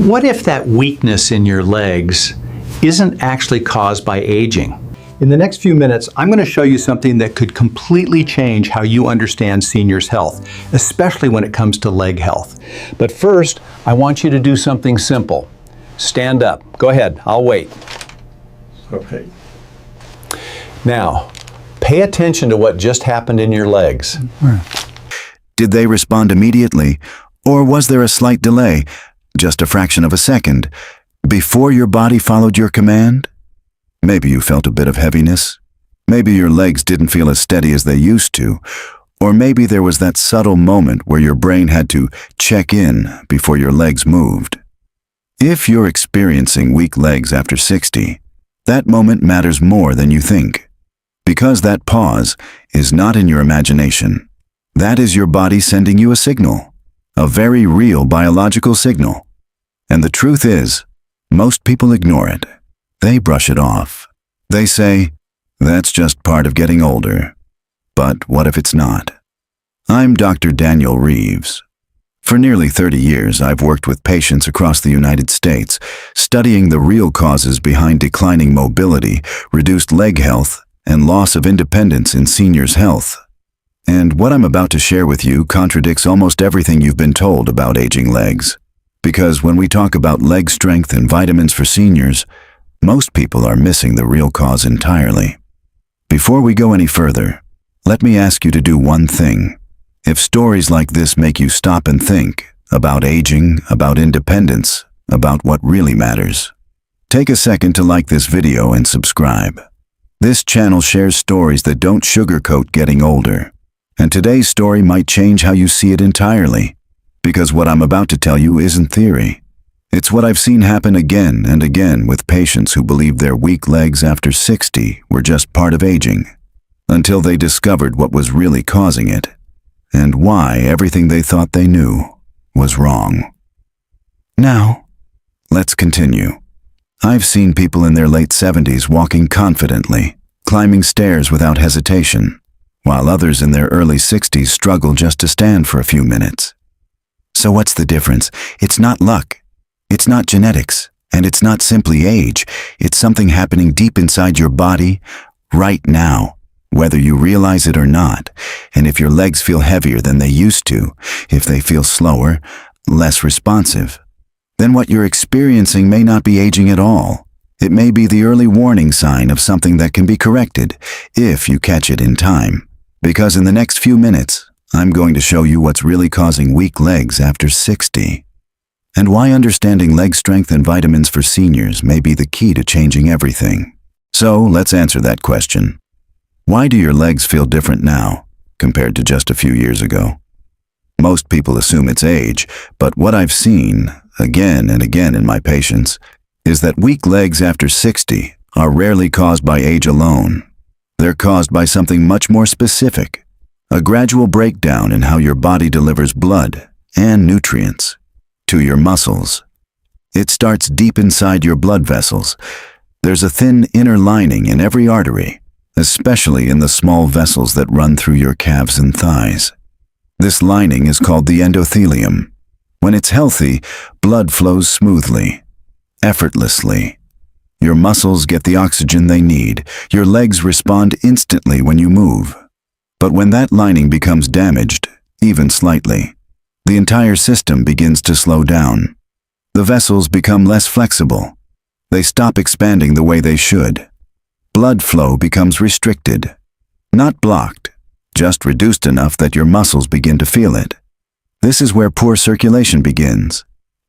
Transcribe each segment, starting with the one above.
What if that weakness in your legs isn't actually caused by aging? In the next few minutes, I'm going to show you something that could completely change how you understand seniors' health, especially when it comes to leg health. But first, I want you to do something simple. Stand up. Go ahead. I'll wait. Okay. Now, pay attention to what just happened in your legs. Did they respond immediately, or was there a slight delay, just a fraction of a second, before your body followed your command? Maybe you felt a bit of heaviness. Maybe your legs didn't feel as steady as they used to. Or maybe there was that subtle moment where your brain had to check in before your legs moved. If you're experiencing weak legs after 60, that moment matters more than you think. Because that pause is not in your imagination. That is your body sending you a signal. A very real biological signal. And the truth is, most people ignore it. They brush it off. They say, that's just part of getting older. But what if it's not? I'm Dr. Daniel Reeves. For nearly 30 years, I've worked with patients across the United States, studying the real causes behind declining mobility, reduced leg health, and loss of independence in seniors' health. And what I'm about to share with you contradicts almost everything you've been told about aging legs. Because when we talk about leg strength and vitamins for seniors, most people are missing the real cause entirely. Before we go any further, let me ask you to do one thing. If stories like this make you stop and think about aging, about independence, about what really matters, take a second to like this video and subscribe. This channel shares stories that don't sugarcoat getting older. And today's story might change how you see it entirely, because what I'm about to tell you isn't theory. It's what I've seen happen again and again with patients who believed their weak legs after 60 were just part of aging, until they discovered what was really causing it, and why everything they thought they knew was wrong. Now, let's continue. I've seen people in their late 70s walking confidently, climbing stairs without hesitation, while others in their early 60s struggle just to stand for a few minutes. So what's the difference? It's not luck. It's not genetics. And it's not simply age. It's something happening deep inside your body right now, whether you realize it or not. And if your legs feel heavier than they used to, if they feel slower, less responsive, then what you're experiencing may not be aging at all. It may be the early warning sign of something that can be corrected if you catch it in time. Because in the next few minutes, I'm going to show you what's really causing weak legs after 60, and why understanding leg strength and vitamins for seniors may be the key to changing everything. So let's answer that question. Why do your legs feel different now compared to just a few years ago? Most people assume it's age, but what I've seen again and again in my patients is that weak legs after 60 are rarely caused by age alone. They're caused by something much more specific, a gradual breakdown in how your body delivers blood and nutrients to your muscles. It starts deep inside your blood vessels. There's a thin inner lining in every artery, especially in the small vessels that run through your calves and thighs. This lining is called the endothelium. When it's healthy, blood flows smoothly, effortlessly. Your muscles get the oxygen they need. Your legs respond instantly when you move. But when that lining becomes damaged, even slightly, the entire system begins to slow down. The vessels become less flexible. They stop expanding the way they should. Blood flow becomes restricted. Not blocked, just reduced enough that your muscles begin to feel it. This is where poor circulation begins.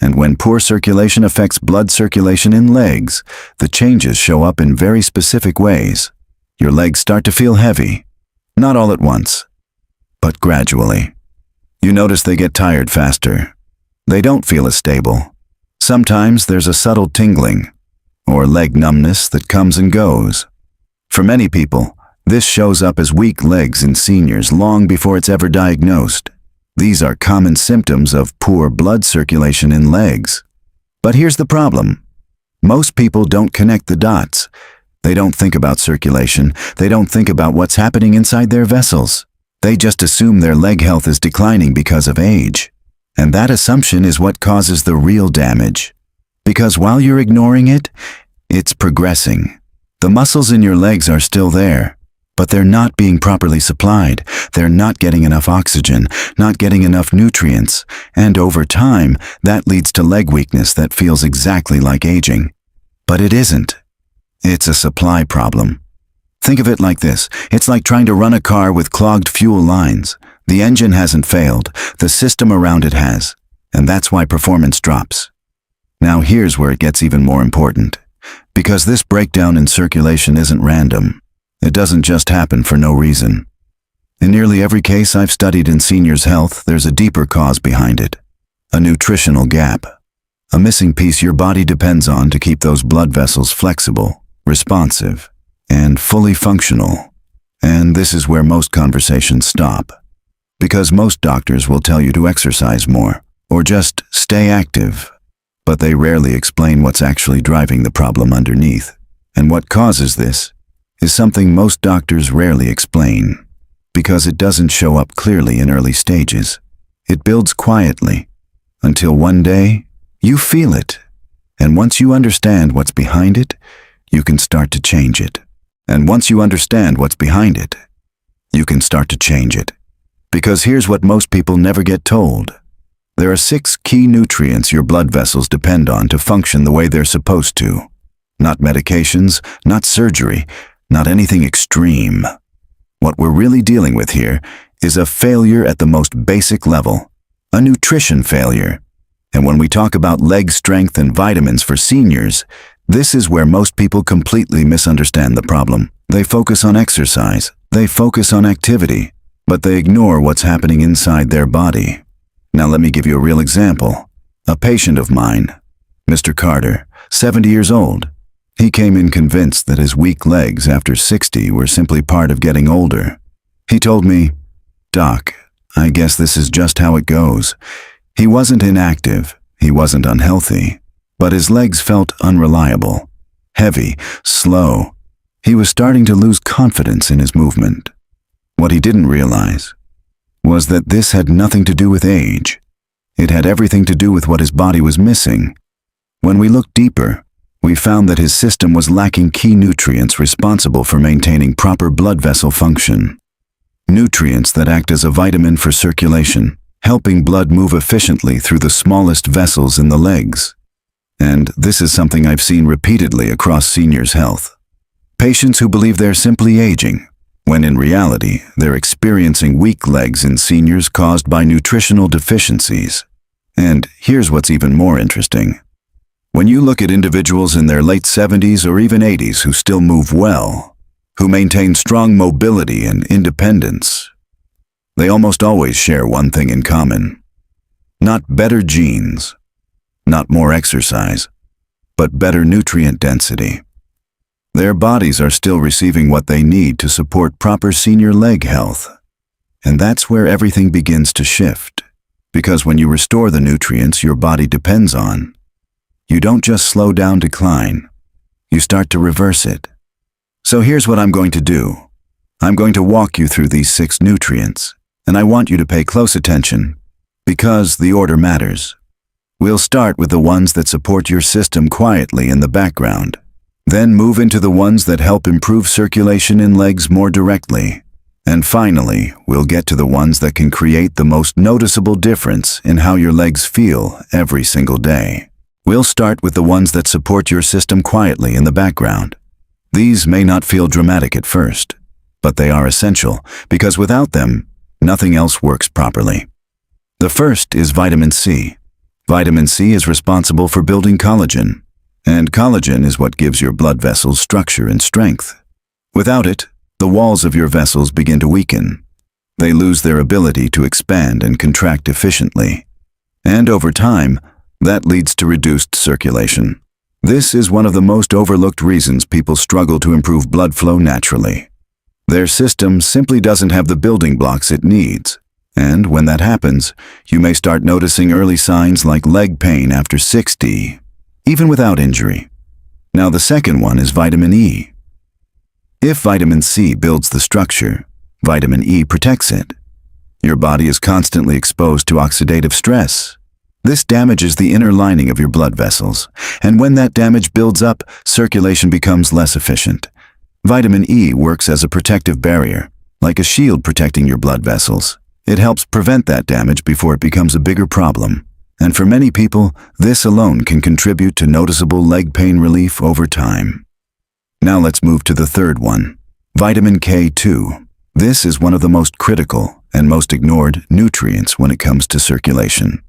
And when poor circulation affects blood circulation in legs, the changes show up in very specific ways. Your legs start to feel heavy, not all at once, but gradually. You notice they get tired faster. They don't feel as stable. Sometimes there's a subtle tingling, or leg numbness that comes and goes. For many people, this shows up as weak legs in seniors long before it's ever diagnosed. These are common symptoms of poor blood circulation in legs. But here's the problem. Most people don't connect the dots. They don't think about circulation. They don't think about what's happening inside their vessels. They just assume their leg health is declining because of age. And that assumption is what causes the real damage. Because while you're ignoring it, it's progressing. The muscles in your legs are still there, but they're not being properly supplied. They're not getting enough oxygen, not getting enough nutrients, and over time, that leads to leg weakness that feels exactly like aging. But it isn't. It's a supply problem. Think of it like this. It's like trying to run a car with clogged fuel lines. The engine hasn't failed, the system around it has, and that's why performance drops. Now here's where it gets even more important. Because this breakdown in circulation isn't random. It doesn't just happen for no reason. In nearly every case I've studied in seniors' health, there's a deeper cause behind it. A nutritional gap. A missing piece your body depends on to keep those blood vessels flexible, responsive, and fully functional. And this is where most conversations stop. Because most doctors will tell you to exercise more, or just stay active. But they rarely explain what's actually driving the problem underneath. And what causes this is something most doctors rarely explain, because it doesn't show up clearly in early stages. It builds quietly, until one day, you feel it. And once you understand what's behind it, you can start to change it. And once you understand what's behind it, you can start to change it. Because here's what most people never get told. There are 6 key nutrients your blood vessels depend on to function the way they're supposed to. Not medications, not surgery, not anything extreme. What we're really dealing with here is a failure at the most basic level, a nutrition failure. And when we talk about leg strength and vitamins for seniors, this is where most people completely misunderstand the problem. They focus on exercise, they focus on activity, but they ignore what's happening inside their body. Now let me give you a real example. A patient of mine, Mr. Carter, 70 years old. He came in convinced that his weak legs after 60 were simply part of getting older. He told me, "Doc, I guess this is just how it goes." He wasn't inactive, he wasn't unhealthy, but his legs felt unreliable, heavy, slow. He was starting to lose confidence in his movement. What he didn't realize was that this had nothing to do with age. It had everything to do with what his body was missing. When we looked deeper, we found that his system was lacking key nutrients responsible for maintaining proper blood vessel function. Nutrients that act as a vitamin for circulation, helping blood move efficiently through the smallest vessels in the legs. And this is something I've seen repeatedly across seniors' health. Patients who believe they're simply aging, when in reality, they're experiencing weak legs in seniors caused by nutritional deficiencies. And here's what's even more interesting. When you look at individuals in their late 70s or even 80s who still move well, who maintain strong mobility and independence, they almost always share one thing in common. Not better genes, not more exercise, but better nutrient density. Their bodies are still receiving what they need to support proper senior leg health. And that's where everything begins to shift. Because when you restore the nutrients your body depends on, you don't just slow down decline, you start to reverse it. So here's what I'm going to do. I'm going to walk you through these 6 nutrients, and I want you to pay close attention, because the order matters. We'll start with the ones that support your system quietly in the background, then move into the ones that help improve circulation in legs more directly, and finally, we'll get to the ones that can create the most noticeable difference in how your legs feel every single day. We'll start with the ones that support your system quietly in the background. These may not feel dramatic at first, but they are essential, because without them, nothing else works properly. The first is vitamin C. Vitamin C is responsible for building collagen, and collagen is what gives your blood vessels structure and strength. Without it, the walls of your vessels begin to weaken. They lose their ability to expand and contract efficiently. And over time, that leads to reduced circulation. This is one of the most overlooked reasons people struggle to improve blood flow naturally. Their system simply doesn't have the building blocks it needs. And when that happens, you may start noticing early signs like leg pain after 60, even without injury. Now the second one is vitamin E. If vitamin C builds the structure, vitamin E protects it. Your body is constantly exposed to oxidative stress. This damages the inner lining of your blood vessels, and when that damage builds up, circulation becomes less efficient. Vitamin E works as a protective barrier, like a shield protecting your blood vessels. It helps prevent that damage before it becomes a bigger problem. And for many people, this alone can contribute to noticeable leg pain relief over time. Now let's move to the third one, vitamin K2. This is one of the most critical and most ignored nutrients when it comes to circulation.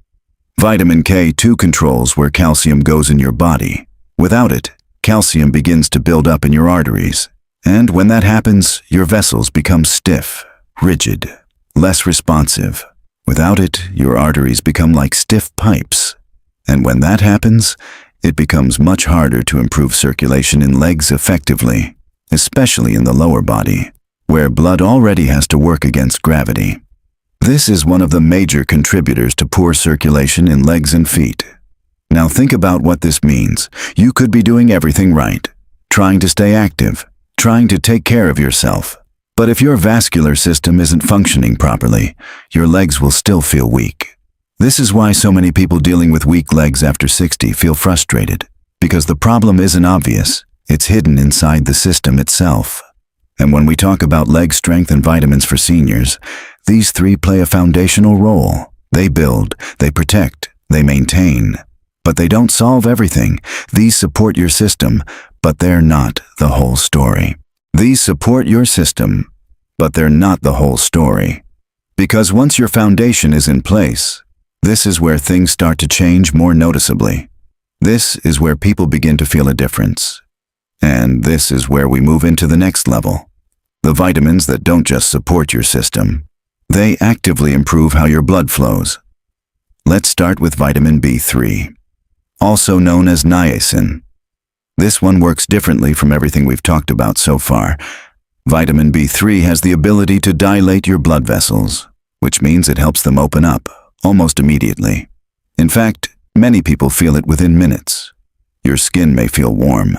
Vitamin K2 controls where calcium goes in your body. Without it, calcium begins to build up in your arteries. And when that happens, your vessels become stiff, rigid, less responsive. Without it, your arteries become like stiff pipes. And when that happens, it becomes much harder to improve circulation in legs effectively, especially in the lower body, where blood already has to work against gravity. This is one of the major contributors to poor circulation in legs and feet. Now think about what this means. You could be doing everything right, trying to stay active, trying to take care of yourself. But if your vascular system isn't functioning properly, your legs will still feel weak. This is why so many people dealing with weak legs after 60 feel frustrated, because the problem isn't obvious. It's hidden inside the system itself. And when we talk about leg strength and vitamins for seniors, these three play a foundational role. They build, they protect, they maintain. But they don't solve everything. These support your system, but they're not the whole story. These support your system, but they're not the whole story. Because once your foundation is in place, this is where things start to change more noticeably. This is where people begin to feel a difference. And this is where we move into the next level. The vitamins that don't just support your system. They actively improve how your blood flows. Let's start with vitamin B3, also known as niacin. This one works differently from everything we've talked about so far. Vitamin B3 has the ability to dilate your blood vessels, which means it helps them open up almost immediately. In fact, many people feel it within minutes. Your skin may feel warm.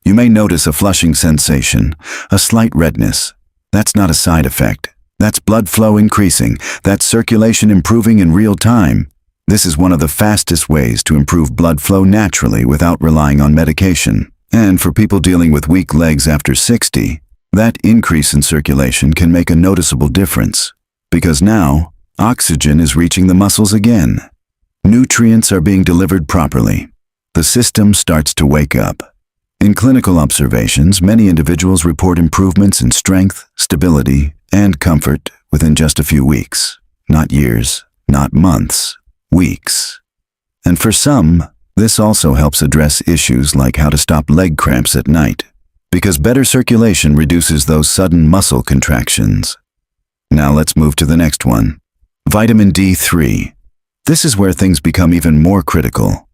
You may notice a flushing sensation, a slight redness. That's not a side effect. That's blood flow increasing. That's circulation improving in real time. This is one of the fastest ways to improve blood flow naturally without relying on medication. And for people dealing with weak legs after 60, that increase in circulation can make a noticeable difference. Because now, oxygen is reaching the muscles again. Nutrients are being delivered properly. The system starts to wake up. In clinical observations, many individuals report improvements in strength, stability, and comfort within just a few weeks. Not years, not months, weeks. And for some, this also helps address issues like how to stop leg cramps at night, because better circulation reduces those sudden muscle contractions. Now let's move to the next one. Vitamin D3. This is where things become even more critical.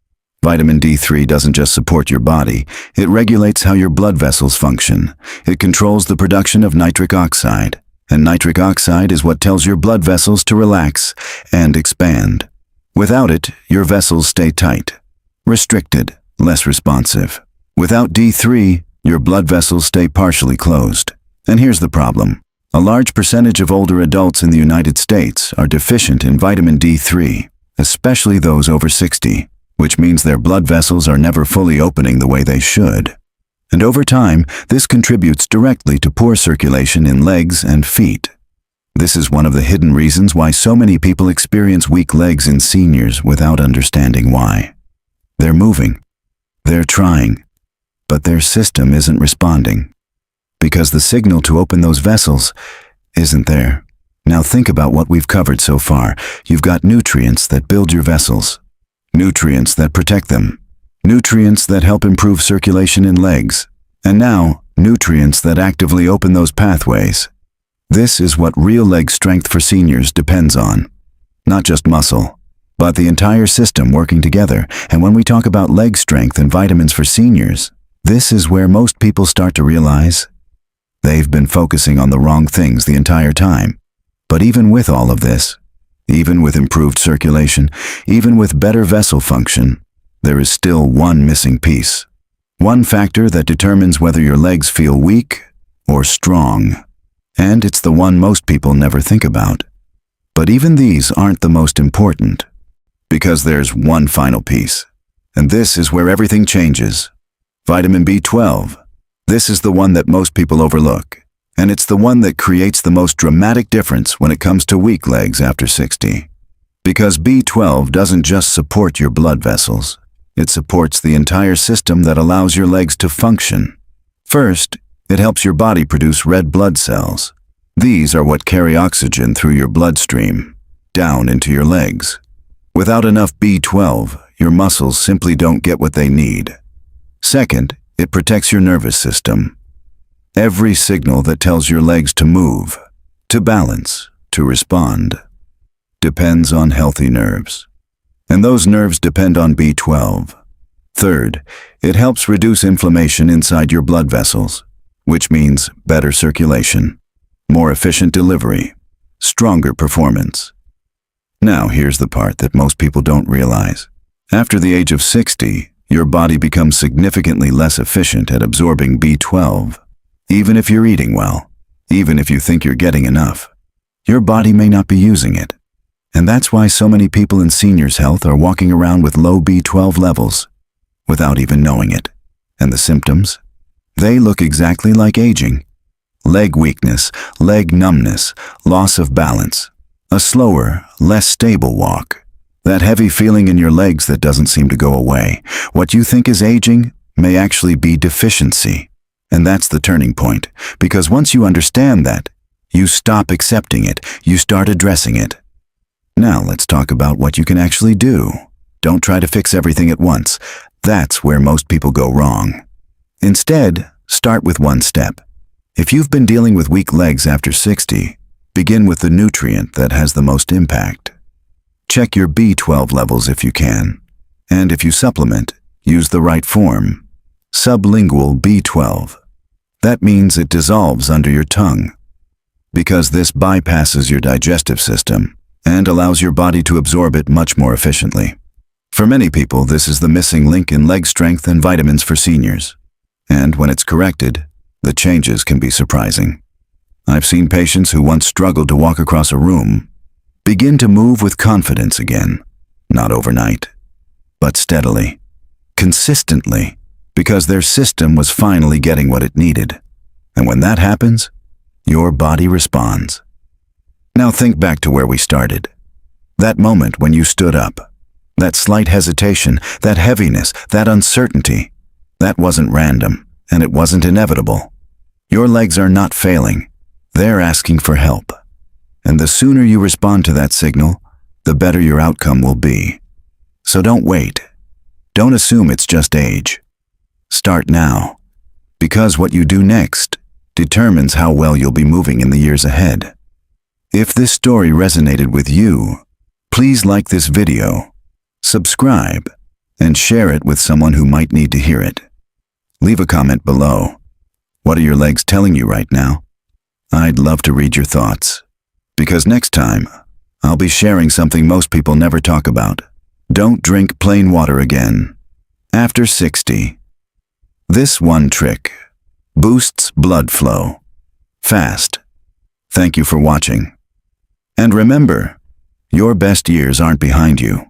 Vitamin D3 doesn't just support your body, it regulates how your blood vessels function. It controls the production of nitric oxide, and nitric oxide is what tells your blood vessels to relax and expand. Without it, your vessels stay tight, restricted, less responsive. Without D3, your blood vessels stay partially closed. And here's the problem. A large percentage of older adults in the United States are deficient in vitamin D3, especially those over 60. Which means their blood vessels are never fully opening the way they should. And over time, this contributes directly to poor circulation in legs and feet. This is one of the hidden reasons why so many people experience weak legs in seniors without understanding why. They're moving, they're trying, but their system isn't responding. Because the signal to open those vessels isn't there. Now think about what we've covered so far. You've got nutrients that build your vessels. Nutrients that protect them, nutrients that help improve circulation in legs, and now, nutrients that actively open those pathways. This is what real leg strength for seniors depends on. Not just muscle, but the entire system working together. And when we talk about leg strength and vitamins for seniors, this is where most people start to realize they've been focusing on the wrong things the entire time. But even with all of this, even with improved circulation, even with better vessel function, there is still one missing piece. One factor that determines whether your legs feel weak or strong. And it's the one most people never think about. But even these aren't the most important. Because there's one final piece. And this is where everything changes. Vitamin B12. This is the one that most people overlook. And it's the one that creates the most dramatic difference when it comes to weak legs after 60. Because B12 doesn't just support your blood vessels. It supports the entire system that allows your legs to function. First, it helps your body produce red blood cells. These are what carry oxygen through your bloodstream, down into your legs. Without enough B12, your muscles simply don't get what they need. Second, it protects your nervous system. Every signal that tells your legs to move, to balance, to respond, depends on healthy nerves. And those nerves depend on B12. Third, it helps reduce inflammation inside your blood vessels, which means better circulation, more efficient delivery, stronger performance. Now here's the part that most people don't realize. After the age of 60, your body becomes significantly less efficient at absorbing B12. Even if you're eating well, even if you think you're getting enough, your body may not be using it. And that's why so many people in seniors' health are walking around with low B12 levels, without even knowing it. And the symptoms? They look exactly like aging. Leg weakness, leg numbness, loss of balance, a slower, less stable walk. That heavy feeling in your legs that doesn't seem to go away. What you think is aging may actually be deficiency. And that's the turning point, because once you understand that, you stop accepting it, you start addressing it. Now let's talk about what you can actually do. Don't try to fix everything at once. That's where most people go wrong. Instead, start with one step. If you've been dealing with weak legs after 60, begin with the nutrient that has the most impact. Check your B12 levels if you can. And if you supplement, use the right form. Sublingual B12. That means it dissolves under your tongue, because this bypasses your digestive system and allows your body to absorb it much more efficiently. For many people, this is the missing link in leg strength and vitamins for seniors. And when it's corrected, the changes can be surprising. I've seen patients who once struggled to walk across a room begin to move with confidence again, not overnight, but steadily, consistently, because their system was finally getting what it needed. And when that happens, your body responds. Now think back to where we started. That moment when you stood up. That slight hesitation, that heaviness, that uncertainty. That wasn't random, and it wasn't inevitable. Your legs are not failing. They're asking for help. And the sooner you respond to that signal, the better your outcome will be. So don't wait. Don't assume it's just age. Start now, because what you do next determines how well you'll be moving in the years ahead. If this story resonated with you, please like this video, subscribe, and share it with someone who might need to hear it. Leave a comment below. What are your legs telling you right now? I'd love to read your thoughts, because next time, I'll be sharing something most people never talk about. Don't drink plain water again. After 60. This one trick boosts blood flow fast. Thank you for watching. And remember, your best years aren't behind you.